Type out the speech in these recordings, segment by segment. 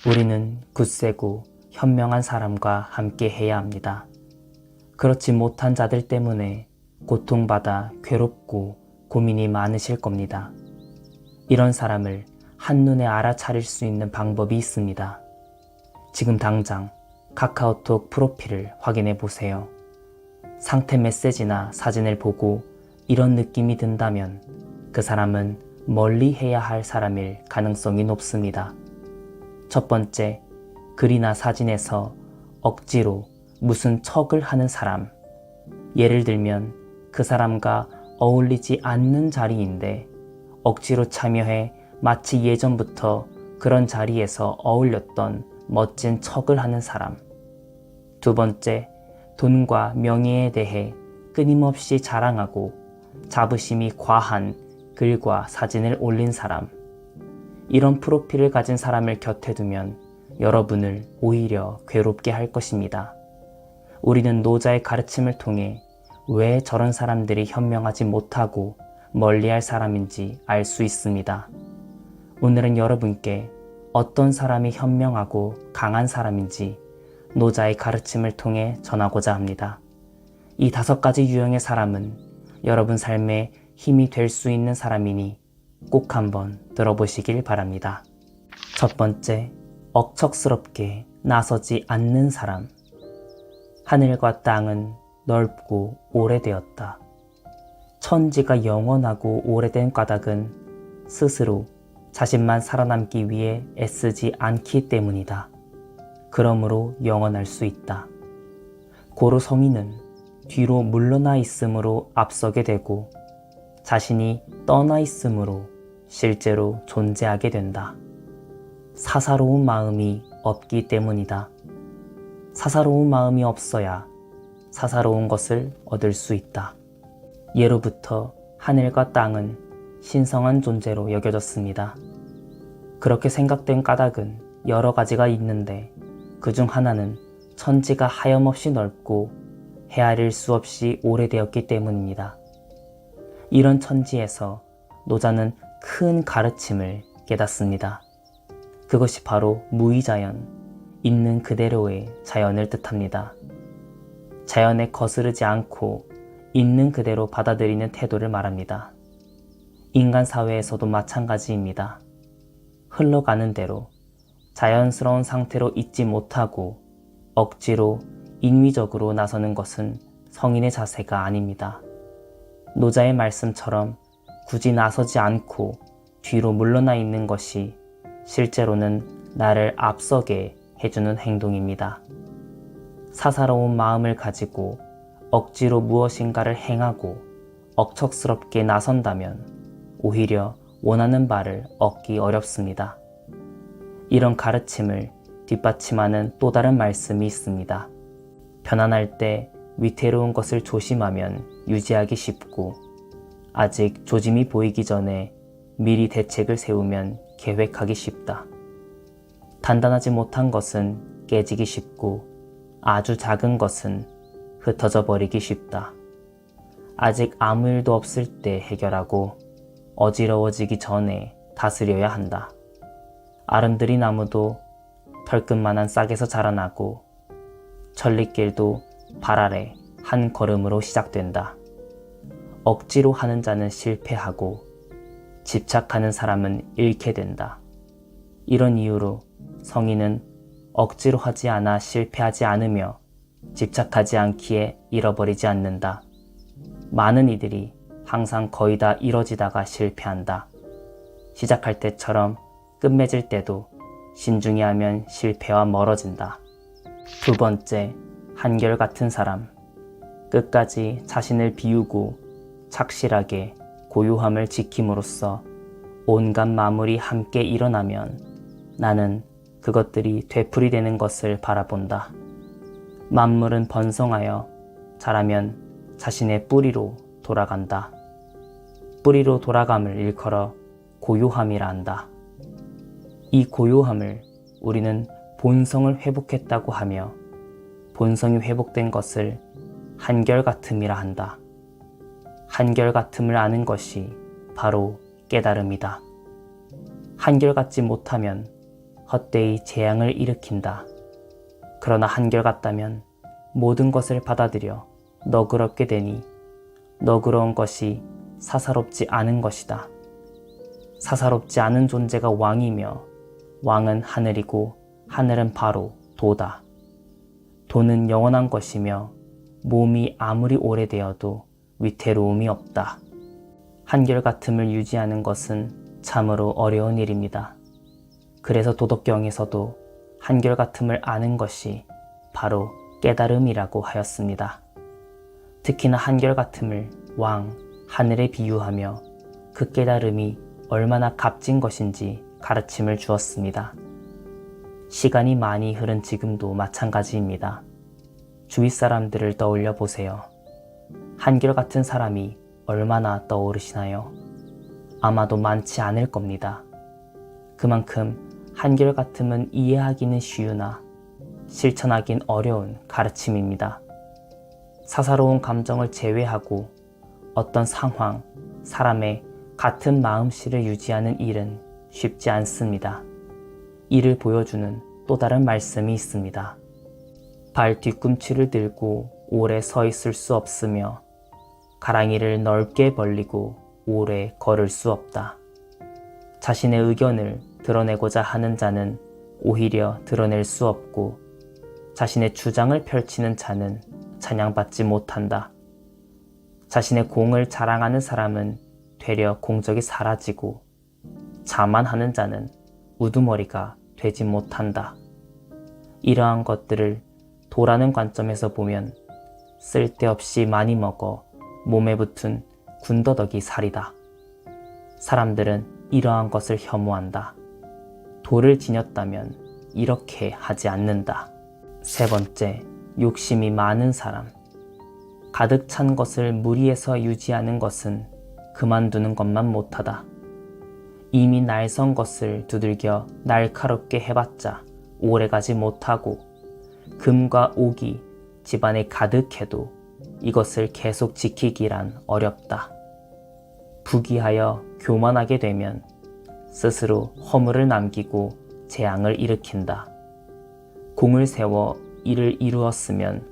우리는 굳세고 현명한 사람과 함께 해야 합니다. 그렇지 못한 자들 때문에 고통받아 괴롭고 고민이 많으실 겁니다. 이런 사람을 한눈에 알아차릴 수 있는 방법이 있습니다. 지금 당장 카카오톡 프로필을 확인해 보세요. 상태 메시지나 사진을 보고 이런 느낌이 든다면 그 사람은 멀리 해야 할 사람일 가능성이 높습니다. 첫 번째, 글이나 사진에서 억지로 무슨 척을 하는 사람. 예를 들면 그 사람과 어울리지 않는 자리인데 억지로 참여해 마치 예전부터 그런 자리에서 어울렸던 멋진 척을 하는 사람. 두 번째, 돈과 명예에 대해 끊임없이 자랑하고 자부심이 과한 글과 사진을 올린 사람. 이런 프로필을 가진 사람을 곁에 두면 여러분을 오히려 괴롭게 할 것입니다. 우리는 노자의 가르침을 통해 왜 저런 사람들이 현명하지 못하고 멀리할 사람인지 알 수 있습니다. 오늘은 여러분께 어떤 사람이 현명하고 강한 사람인지 노자의 가르침을 통해 전하고자 합니다. 이 5가지 유형의 사람은 여러분 삶에 힘이 될 수 있는 사람이니 꼭 한번 들어보시길 바랍니다. 첫 번째, 억척스럽게 나서지 않는 사람. 하늘과 땅은 넓고 오래되었다. 천지가 영원하고 오래된 까닭은 스스로 자신만 살아남기 위해 애쓰지 않기 때문이다. 그러므로 영원할 수 있다. 고로 성인은 뒤로 물러나 있으므로 앞서게 되고 자신이 떠나 있으므로 실제로 존재하게 된다. 사사로운 마음이 없기 때문이다. 사사로운 마음이 없어야 사사로운 것을 얻을 수 있다. 예로부터 하늘과 땅은 신성한 존재로 여겨졌습니다. 그렇게 생각된 까닭은 여러 가지가 있는데 그중 하나는 천지가 하염없이 넓고 헤아릴 수 없이 오래되었기 때문입니다. 이런 천지에서 노자는 큰 가르침을 깨닫습니다. 그것이 바로 무의자연, 있는 그대로의 자연을 뜻합니다. 자연에 거스르지 않고 있는 그대로 받아들이는 태도를 말합니다. 인간 사회에서도 마찬가지입니다. 흘러가는 대로 자연스러운 상태로 있지 못하고 억지로 인위적으로 나서는 것은 성인의 자세가 아닙니다. 노자의 말씀처럼 굳이 나서지 않고 뒤로 물러나 있는 것이 실제로는 나를 앞서게 해주는 행동입니다. 사사로운 마음을 가지고 억지로 무엇인가를 행하고 억척스럽게 나선다면 오히려 원하는 바를 얻기 어렵습니다. 이런 가르침을 뒷받침하는 또 다른 말씀이 있습니다. 편안할 때 위태로운 것을 조심하면 유지하기 쉽고 아직 조짐이 보이기 전에 미리 대책을 세우면 계획하기 쉽다. 단단하지 못한 것은 깨지기 쉽고 아주 작은 것은 흩어져 버리기 쉽다. 아직 아무 일도 없을 때 해결하고 어지러워지기 전에 다스려야 한다. 아름드리 나무도 털끝만한 싹에서 자라나고 천리길도 발 아래 한 걸음으로 시작된다. 억지로 하는 자는 실패하고 집착하는 사람은 잃게 된다. 이런 이유로 성인은 억지로 하지 않아 실패하지 않으며 집착하지 않기에 잃어버리지 않는다. 많은 이들이 항상 거의 다 이뤄지다가 실패한다. 시작할 때처럼 끝맺을 때도 신중히 하면 실패와 멀어진다. 두 번째, 한결같은 사람. 끝까지 자신을 비우고 착실하게 고요함을 지킴으로써 온갖 마물이 함께 일어나면 나는 그것들이 되풀이되는 것을 바라본다. 만물은 번성하여 자라면 자신의 뿌리로 돌아간다. 뿌리로 돌아감을 일컬어 고요함이라 한다. 이 고요함을 우리는 본성을 회복했다고 하며 본성이 회복된 것을 한결같음이라 한다. 한결같음을 아는 것이 바로 깨달음이다. 한결같지 못하면 헛되이 재앙을 일으킨다. 그러나 한결같다면 모든 것을 받아들여 너그럽게 되니 너그러운 것이 사사롭지 않은 것이다. 사사롭지 않은 존재가 왕이며 왕은 하늘이고 하늘은 바로 도다. 도는 영원한 것이며 몸이 아무리 오래되어도 위태로움이 없다. 한결같음을 유지하는 것은 참으로 어려운 일입니다. 그래서 도덕경에서도 한결같음을 아는 것이 바로 깨달음이라고 하였습니다. 특히나 한결같음을 왕, 하늘에 비유하며 그 깨달음이 얼마나 값진 것인지 가르침을 주었습니다. 시간이 많이 흐른 지금도 마찬가지입니다. 주위 사람들을 떠올려 보세요. 한결같은 사람이 얼마나 떠오르시나요? 아마도 많지 않을 겁니다. 그만큼 한결같음은 이해하기는 쉬우나 실천하긴 어려운 가르침입니다. 사사로운 감정을 제외하고 어떤 상황, 사람의 같은 마음씨를 유지하는 일은 쉽지 않습니다. 이를 보여주는 또 다른 말씀이 있습니다. 발 뒤꿈치를 들고 오래 서 있을 수 없으며 가랑이를 넓게 벌리고 오래 걸을 수 없다. 자신의 의견을 드러내고자 하는 자는 오히려 드러낼 수 없고 자신의 주장을 펼치는 자는 찬양받지 못한다. 자신의 공을 자랑하는 사람은 되려 공적이 사라지고 자만하는 자는 우두머리가 되지 못한다. 이러한 것들을 도라는 관점에서 보면 쓸데없이 많이 먹어 몸에 붙은 군더더기 살이다. 사람들은 이러한 것을 혐오한다. 도를 지녔다면 이렇게 하지 않는다. 세 번째, 욕심이 많은 사람. 가득 찬 것을 무리해서 유지하는 것은 그만두는 것만 못하다. 이미 날선 것을 두들겨 날카롭게 해봤자 오래가지 못하고 금과 옥이 집안에 가득해도 이것을 계속 지키기란 어렵다. 부귀하여 교만하게 되면 스스로 허물을 남기고 재앙을 일으킨다. 공을 세워 일을 이루었으면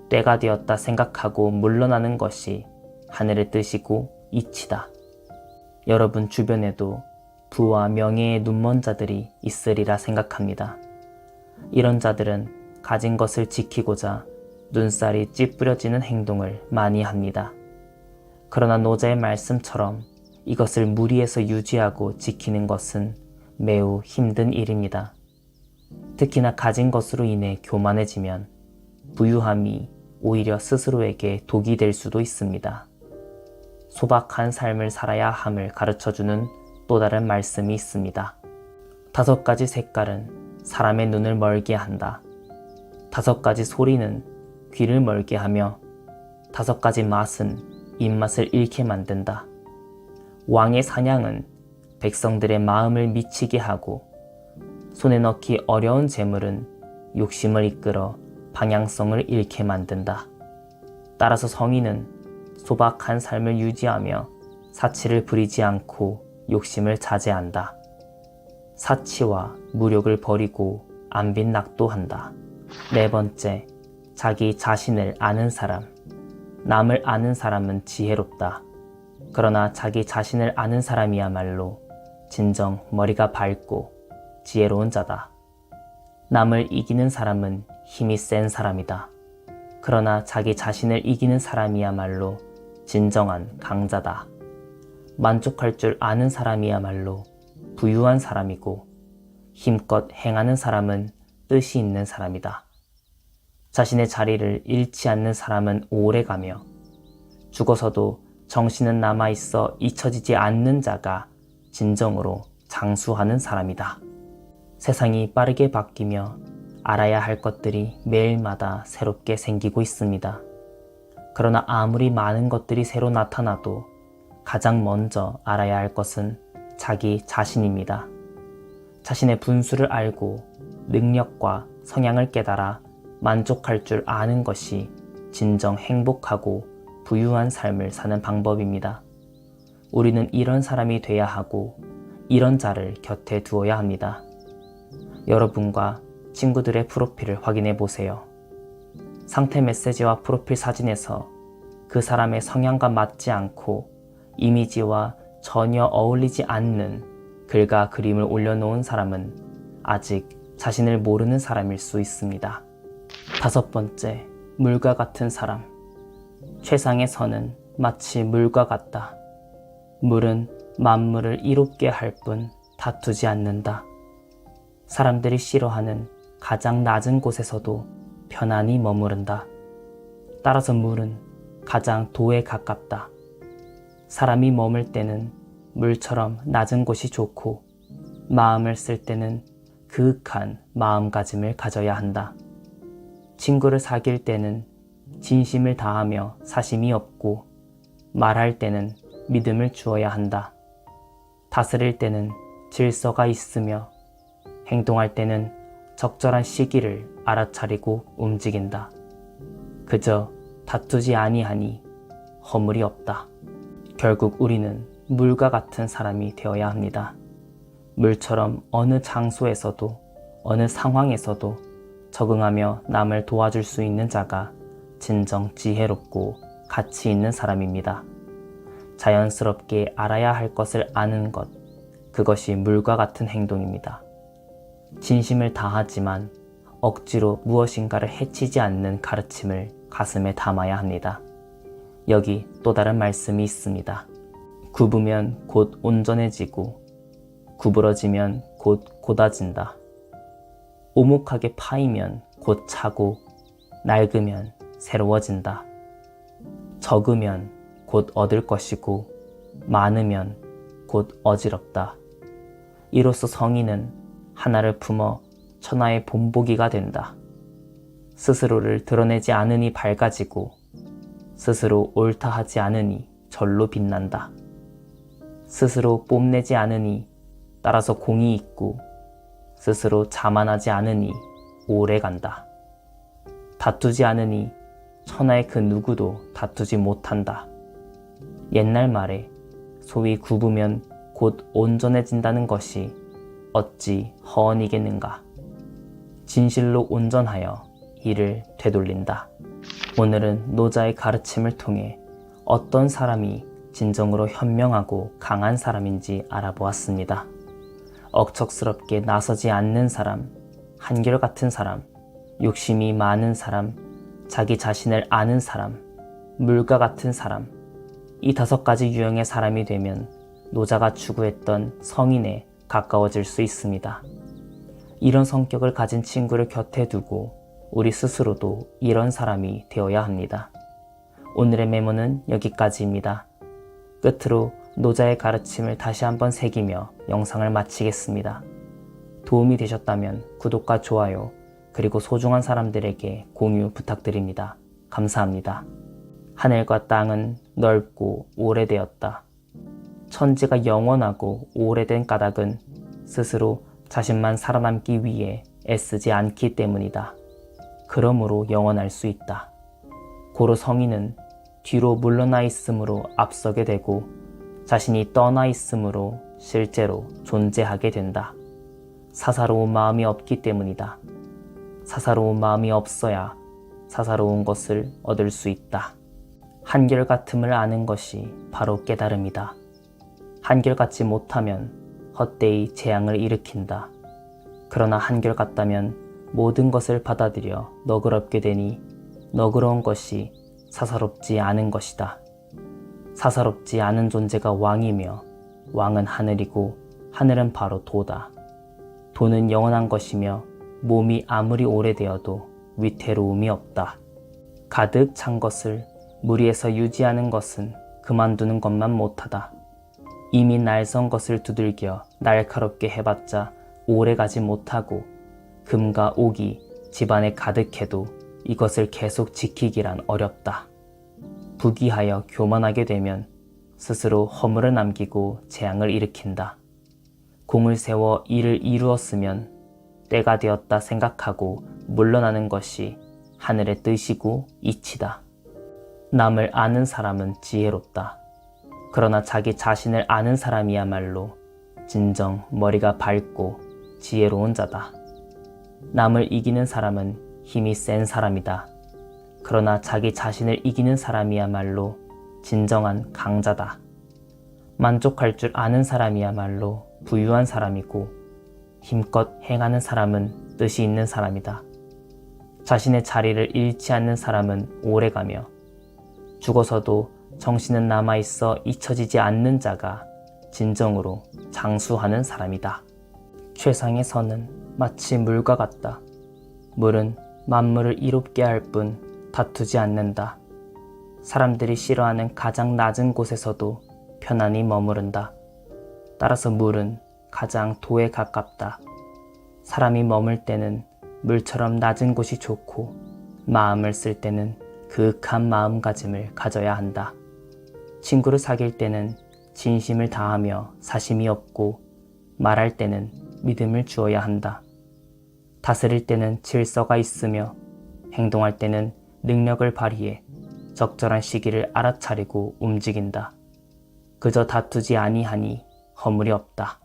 때가 되었다 생각하고 물러나는 것이 하늘의 뜻이고 이치다. 여러분 주변에도 부와 명예에 눈먼 자들이 있으리라 생각합니다. 이런 자들은 가진 것을 지키고자 눈살이 찌푸려지는 행동을 많이 합니다. 그러나 노자의 말씀처럼 이것을 무리해서 유지하고 지키는 것은 매우 힘든 일입니다. 특히나 가진 것으로 인해 교만해지면 부유함이 오히려 스스로에게 독이 될 수도 있습니다. 소박한 삶을 살아야 함을 가르쳐주는 또 다른 말씀이 있습니다. 5가지 색깔은 사람의 눈을 멀게 한다. 5가지 소리는 귀를 멀게 하며 5가지 맛은 입맛을 잃게 만든다. 왕의 사냥은 백성들의 마음을 미치게 하고 손에 넣기 어려운 재물은 욕심을 이끌어 방향성을 잃게 만든다. 따라서 성인은 소박한 삶을 유지하며 사치를 부리지 않고 욕심을 자제한다. 사치와 무력을 버리고 안빈낙도한다. 네 번째, 자기 자신을 아는 사람. 남을 아는 사람은 지혜롭다. 그러나 자기 자신을 아는 사람이야말로 진정 머리가 밝고 지혜로운 자다. 남을 이기는 사람은 힘이 센 사람이다. 그러나 자기 자신을 이기는 사람이야말로 진정한 강자다. 만족할 줄 아는 사람이야말로 부유한 사람이고 힘껏 행하는 사람은 뜻이 있는 사람이다. 자신의 자리를 잃지 않는 사람은 오래가며 죽어서도 정신은 남아있어 잊혀지지 않는 자가 진정으로 장수하는 사람이다. 세상이 빠르게 바뀌며 알아야 할 것들이 매일마다 새롭게 생기고 있습니다. 그러나 아무리 많은 것들이 새로 나타나도 가장 먼저 알아야 할 것은 자기 자신입니다. 자신의 분수를 알고 능력과 성향을 깨달아 만족할 줄 아는 것이 진정 행복하고 부유한 삶을 사는 방법입니다. 우리는 이런 사람이 돼야 하고 이런 자를 곁에 두어야 합니다. 여러분과 친구들의 프로필을 확인해 보세요. 상태 메시지와 프로필 사진에서 그 사람의 성향과 맞지 않고 이미지와 전혀 어울리지 않는 글과 그림을 올려놓은 사람은 아직 자신을 모르는 사람일 수 있습니다. 5번째, 물과 같은 사람. 최상의 선은 마치 물과 같다. 물은 만물을 이롭게 할 뿐 다투지 않는다. 사람들이 싫어하는 가장 낮은 곳에서도 편안히 머무른다. 따라서 물은 가장 도에 가깝다. 사람이 머물 때는 물처럼 낮은 곳이 좋고 마음을 쓸 때는 그윽한 마음가짐을 가져야 한다. 친구를 사귈 때는 진심을 다하며 사심이 없고 말할 때는 믿음을 주어야 한다. 다스릴 때는 질서가 있으며 행동할 때는 적절한 시기를 알아차리고 움직인다. 그저 다투지 아니하니 허물이 없다. 결국 우리는 물과 같은 사람이 되어야 합니다. 물처럼 어느 장소에서도 어느 상황에서도 적응하며 남을 도와줄 수 있는 자가 진정 지혜롭고 가치 있는 사람입니다. 자연스럽게 알아야 할 것을 아는 것, 그것이 물과 같은 행동입니다. 진심을 다하지만 억지로 무엇인가를 해치지 않는 가르침을 가슴에 담아야 합니다. 여기 또 다른 말씀이 있습니다. 굽으면 곧 온전해지고 구부러지면 곧 곧아진다. 오목하게 파이면 곧 차고 낡으면 새로워진다. 적으면 곧 얻을 것이고 많으면 곧 어지럽다. 이로써 성인은 하나를 품어 천하의 본보기가 된다. 스스로를 드러내지 않으니 밝아지고 스스로 옳다 하지 않으니 절로 빛난다. 스스로 뽐내지 않으니 따라서 공이 있고 스스로 자만하지 않으니 오래 간다. 다투지 않으니 천하의 그 누구도 다투지 못한다. 옛날 말에 소위 굽으면 곧 온전해진다는 것이 어찌 허언이겠는가. 진실로 온전하여 이를 되돌린다. 오늘은 노자의 가르침을 통해 어떤 사람이 진정으로 현명하고 강한 사람인지 알아보았습니다. 억척스럽게 나서지 않는 사람, 한결같은 사람, 욕심이 많은 사람, 자기 자신을 아는 사람, 물과 같은 사람, 이 5가지 유형의 사람이 되면 노자가 추구했던 성인에 가까워질 수 있습니다. 이런 성격을 가진 친구를 곁에 두고 우리 스스로도 이런 사람이 되어야 합니다. 오늘의 메모는 여기까지입니다. 끝으로 노자의 가르침을 다시 한번 새기며 영상을 마치겠습니다. 도움이 되셨다면 구독과 좋아요, 그리고 소중한 사람들에게 공유 부탁드립니다. 감사합니다. 하늘과 땅은 넓고 오래되었다. 천지가 영원하고 오래된 까닭은 스스로 자신만 살아남기 위해 애쓰지 않기 때문이다. 그러므로 영원할 수 있다. 고로 성인은 뒤로 물러나 있으므로 앞서게 되고 자신이 떠나 있으므로 실제로 존재하게 된다. 사사로운 마음이 없기 때문이다. 사사로운 마음이 없어야 사사로운 것을 얻을 수 있다. 한결같음을 아는 것이 바로 깨달음이다. 한결같지 못하면 헛되이 재앙을 일으킨다. 그러나 한결같다면 모든 것을 받아들여 너그럽게 되니 너그러운 것이 사사롭지 않은 것이다. 사사롭지 않은 존재가 왕이며 왕은 하늘이고 하늘은 바로 도다. 도는 영원한 것이며 몸이 아무리 오래되어도 위태로움이 없다. 가득 찬 것을 무리에서 유지하는 것은 그만두는 것만 못하다. 이미 날선 것을 두들겨 날카롭게 해봤자 오래가지 못하고 금과 옥이 집안에 가득해도 이것을 계속 지키기란 어렵다. 부귀하여 교만하게 되면 스스로 허물을 남기고 재앙을 일으킨다. 공을 세워 일을 이루었으면 때가 되었다 생각하고 물러나는 것이 하늘의 뜻이고 이치다. 남을 아는 사람은 지혜롭다. 그러나 자기 자신을 아는 사람이야말로 진정 머리가 밝고 지혜로운 자다. 남을 이기는 사람은 힘이 센 사람이다. 그러나 자기 자신을 이기는 사람이야말로 진정한 강자다. 만족할 줄 아는 사람이야말로 부유한 사람이고, 힘껏 행하는 사람은 뜻이 있는 사람이다. 자신의 자리를 잃지 않는 사람은 오래가며, 죽어서도 정신은 남아있어 잊혀지지 않는 자가 진정으로 장수하는 사람이다. 최상의 선은 마치 물과 같다. 물은 만물을 이롭게 할 뿐 다투지 않는다. 사람들이 싫어하는 가장 낮은 곳에서도 편안히 머무른다. 따라서 물은 가장 도에 가깝다. 사람이 머물 때는 물처럼 낮은 곳이 좋고, 마음을 쓸 때는 그윽한 마음가짐을 가져야 한다. 친구를 사귈 때는 진심을 다하며 사심이 없고, 말할 때는 믿음을 주어야 한다. 다스릴 때는 질서가 있으며, 행동할 때는 능력을 발휘해 적절한 시기를 알아차리고 움직인다. 그저 다투지 아니하니 허물이 없다.